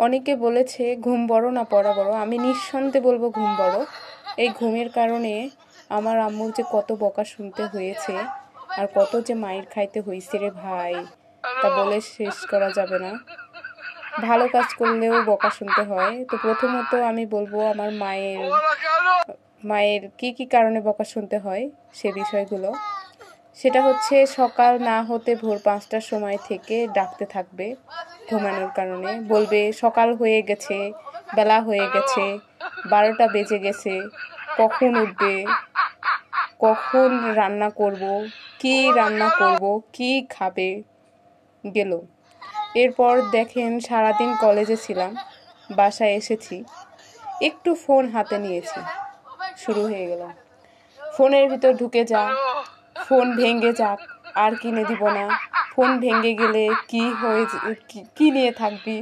অনেকে বলেছে ঘুম বড় না পড়া বড়, আমি নিঃসন্দেহে বলবো ঘুম বড়। এই ঘুমের কারণে আমার আম্মুর যে কত বকা শুনতে হয়েছে আর কত যে মাইর খাইতে হয়েছে রে ভাই, তা বলে শেষ করা যাবে না। ভালো কাজ করলেও বকা শুনতে হয়। তো প্রথমত আমি বলবো আমার মায়ের কি কি কারণে বকা শুনতে হয় সে বিষয়গুলো। সেটা হচ্ছে সকাল না হতে ভোর 5টার সময় থেকে ডাকতে থাকবে ঘুমানোর কারণে, বলবে সকাল হয়ে গেছে, বেলা হয়ে গেছে, 12টা বেজে গেছে, কখন উঠবে, কখন রান্না করব, কি রান্না করব, কি খাবে। গেল। এরপর দেখেন সারাদিন কলেজে ছিলাম, বাসায় এসেছি, একটু ফোন হাতে নিয়েছি, শুরু হয়ে গেল ফোনের ভিতর ঢুকে যা, ফোন ভেঙে যাক আর কিনে দিব না, ফোন ভেঙে গেলে কি নিয়ে থাকবি,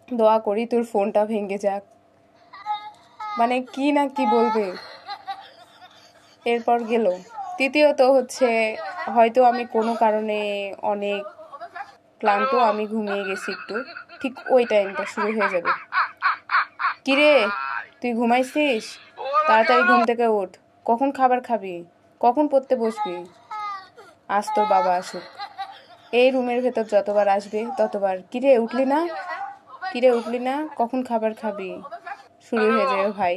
দোয়া করি তোর ফোনটা ভেঙে যাক, মানে কি না কি বলবে। এরপর গেল। তৃতীয়ত হচ্ছে হয়তো আমি কোনো কারণে অনেক ক্লান্ত, আমি ঘুমিয়ে গেছি একটু, ঠিক ওই টাইমটা শুরু হয়ে যাবে, কিরে তুই ঘুমাইছিস, তাড়াতাড়ি ঘুম থেকে ওঠ, কখন খাবার খাবি, কখন পড়তে বসবি, আজ তোর বাবা আসুক। এই রুমের ভেতর যতবার আসবে ততবার কিরে উঠলি না, কিরে উঠলি না, কখন খাবার খাবি, শুরু হয়ে যাবে ভাই।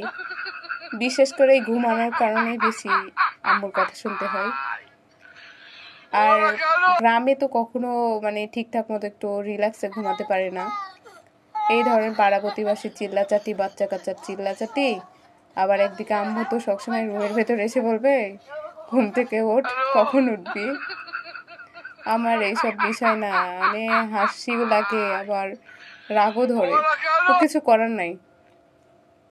বিশেষ করে এই ঘুমানোর কারণে বেশি আম্মুর কথা শুনতে হয়। আর গ্রামে তো কখনো মানে ঠিকঠাক মতো একটু রিল্যাক্সে ঘুমাতে পারে না, এই ধরনের পাড়া প্রতিবাসী চিল্লাচাটি, বাচ্চা কাচ্চার চিল্লাচাটি, আবার একদিকে আম্মু তো সবসময় রুমের ভেতর এসে বলবে ঘুম থেকে ওঠ, কখন উঠবি। আমার এইসব বিষয় না মানে হাসিও লাগে, আবার রাগও ধরে, তো কিছু করার নাই।